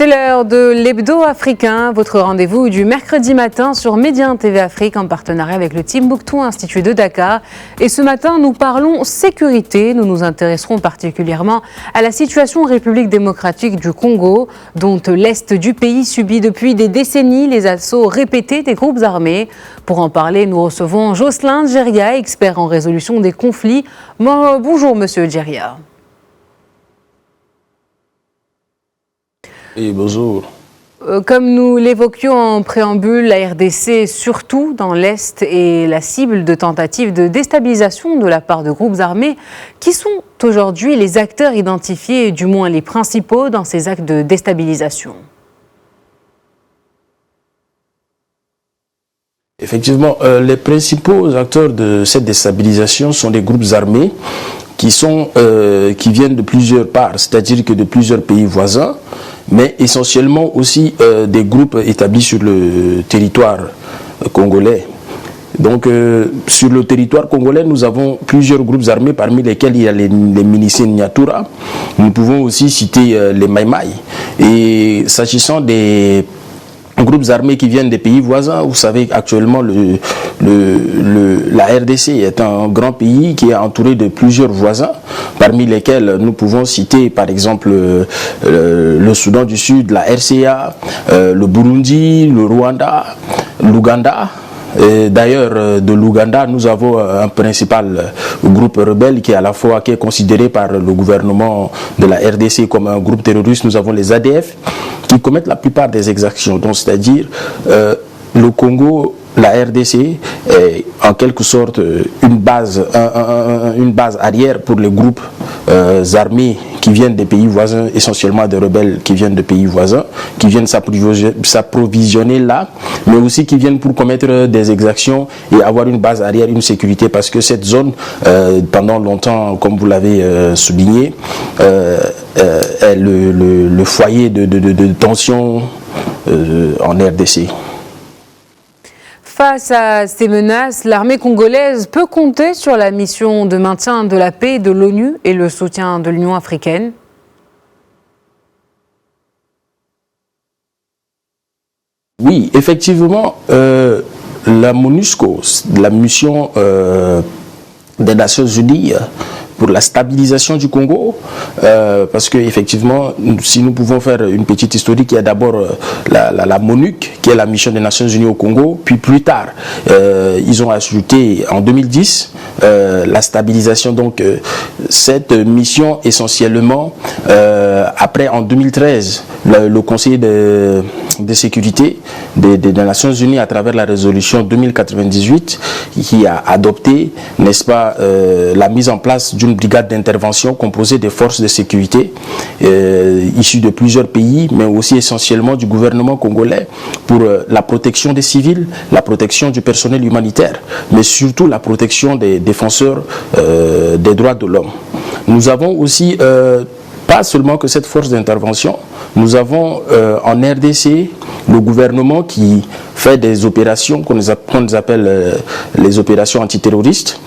C'est l'heure de l'Hebdo africain, votre rendez-vous du mercredi matin sur Média TV Afrique en partenariat avec le Timbuktu Institut de Dakar. Et ce matin, nous parlons sécurité. Nous nous intéresserons particulièrement à la situation en République démocratique du Congo, dont l'Est du pays subit depuis des décennies les assauts répétés des groupes armés. Pour en parler, nous recevons Jocelyn Djeria, expert en résolution des conflits. Bonjour Monsieur Djeria. Et bonjour. Comme nous l'évoquions en préambule, la RDC, surtout dans l'Est, est la cible de tentatives de déstabilisation de la part de groupes armés. Qui sont aujourd'hui les acteurs identifiés, du moins les principaux, dans ces actes de déstabilisation? Effectivement, les principaux acteurs de cette déstabilisation sont des groupes armés qui viennent de plusieurs parts, c'est-à-dire que de plusieurs pays voisins, mais essentiellement aussi des groupes établis sur le territoire congolais. Donc, sur le territoire congolais, nous avons plusieurs groupes armés, parmi lesquels il y a les miliciens Nyatura. Nous pouvons aussi citer les Maïmaï. Et s'agissant des groupes armés qui viennent des pays voisins, vous savez actuellement la RDC est un grand pays qui est entouré de plusieurs voisins, parmi lesquels nous pouvons citer par exemple le Soudan du Sud, la RCA, le Burundi, le Rwanda, l'Ouganda. D'ailleurs, de l'Ouganda, nous avons un principal groupe rebelle qui est considéré par le gouvernement de la RDC comme un groupe terroriste. Nous avons les ADF qui commettent la plupart des exactions. Donc, c'est-à-dire, le Congo, la RDC est en quelque sorte une base arrière pour les groupes armés qui viennent des pays voisins, essentiellement des rebelles qui viennent de pays voisins, qui viennent s'approvisionner là, mais aussi qui viennent pour commettre des exactions et avoir une base arrière, une sécurité, parce que cette zone, pendant longtemps, comme vous l'avez souligné, est le foyer de tension en RDC. Face à ces menaces, l'armée congolaise peut compter sur la mission de maintien de la paix de l'ONU et le soutien de l'Union africaine. Oui, effectivement, la MONUSCO, la mission des Nations Unies pour la stabilisation du Congo, parce que effectivement, si nous pouvons faire une petite historique, il y a d'abord la MONUC, qui est la mission des Nations Unies au Congo, puis plus tard, ils ont ajouté en 2010 la stabilisation. Donc, cette mission essentiellement, après en 2013, le Conseil de sécurité des Nations Unies, à travers la résolution 2098, qui a adopté, n'est-ce pas, la mise en place d'une brigade d'intervention composée des forces de sécurité issues de plusieurs pays, mais aussi essentiellement du gouvernement congolais, pour la protection des civils, la protection du personnel humanitaire, mais surtout la protection des défenseurs des droits de l'homme. Nous avons aussi, pas seulement que cette force d'intervention, nous avons en RDC le gouvernement qui fait des opérations qu'on appelle les opérations antiterroristes,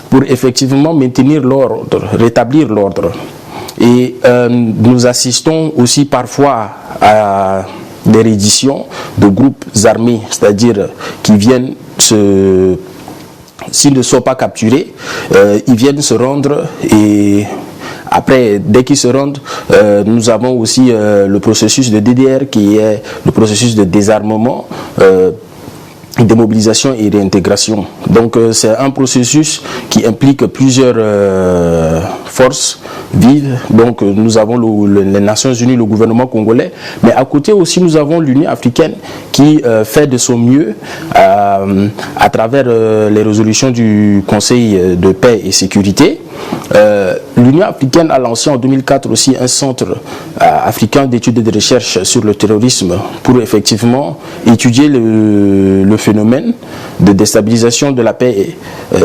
pour effectivement maintenir l'ordre, rétablir l'ordre. Et nous assistons aussi parfois à des redditions de groupes armés, c'est-à-dire qui viennent s'ils ne sont pas capturés, ils viennent se rendre et après, dès qu'ils se rendent, nous avons aussi le processus de DDR qui est le processus de désarmement, démobilisation et réintégration. Donc c'est un processus qui implique plusieurs forces vives. Donc nous avons les Nations Unies, le gouvernement congolais, mais à côté aussi nous avons l'Union africaine qui fait de son mieux à travers les résolutions du Conseil de paix et sécurité. L'Union africaine a lancé en 2004 aussi un centre africain d'études et de recherche sur le terrorisme pour effectivement étudier le phénomène de déstabilisation de la paix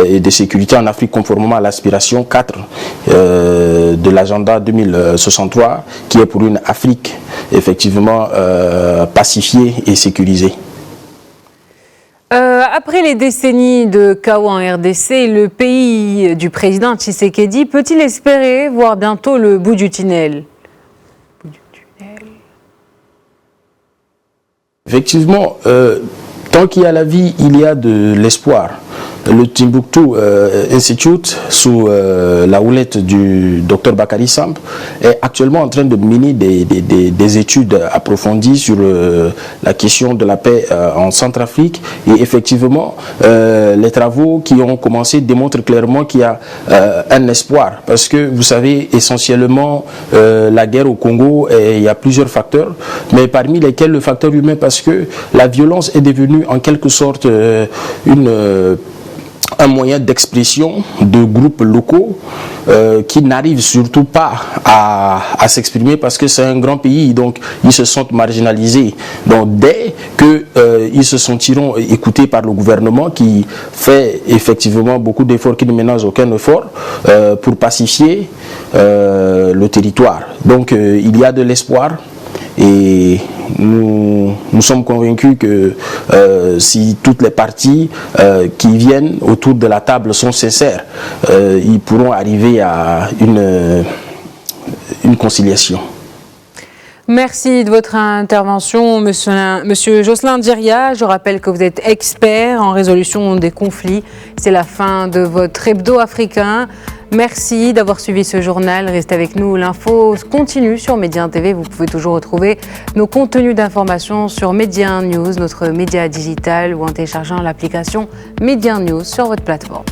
et de sécurité en Afrique conformément à l'aspiration 4 de l'agenda 2063 qui est pour une Afrique effectivement pacifiée et sécurisée. Après les décennies de chaos en RDC, le pays du président Tshisekedi peut-il espérer voir bientôt le bout du tunnel? Effectivement, tant qu'il y a la vie, il y a de l'espoir. Le Timbuktu Institute, sous la houlette du Dr Bakary Samb, est actuellement en train de mener des études approfondies sur la question de la paix en Centrafrique. Et effectivement, les travaux qui ont commencé démontrent clairement qu'il y a un espoir. Parce que, vous savez, essentiellement, la guerre au Congo, il y a plusieurs facteurs, mais parmi lesquels le facteur humain, parce que la violence est devenue en quelque sorte un moyen d'expression de groupes locaux qui n'arrivent surtout pas à s'exprimer parce que c'est un grand pays, donc ils se sentent marginalisés. Donc dès qu'ils se sentiront écoutés par le gouvernement qui fait effectivement beaucoup d'efforts, qui ne ménage aucun effort pour pacifier le territoire. Donc il y a de l'espoir. Et nous sommes convaincus que si toutes les parties qui viennent autour de la table sont sincères, ils pourront arriver à une conciliation. Merci de votre intervention, monsieur Jocelyn Diria. Je rappelle que vous êtes expert en résolution des conflits. C'est la fin de votre hebdo africain. Merci d'avoir suivi ce journal. Restez avec nous. L'info continue sur Média TV. Vous pouvez toujours retrouver nos contenus d'information sur Média News, notre média digital, ou en téléchargeant l'application Média News sur votre plateforme.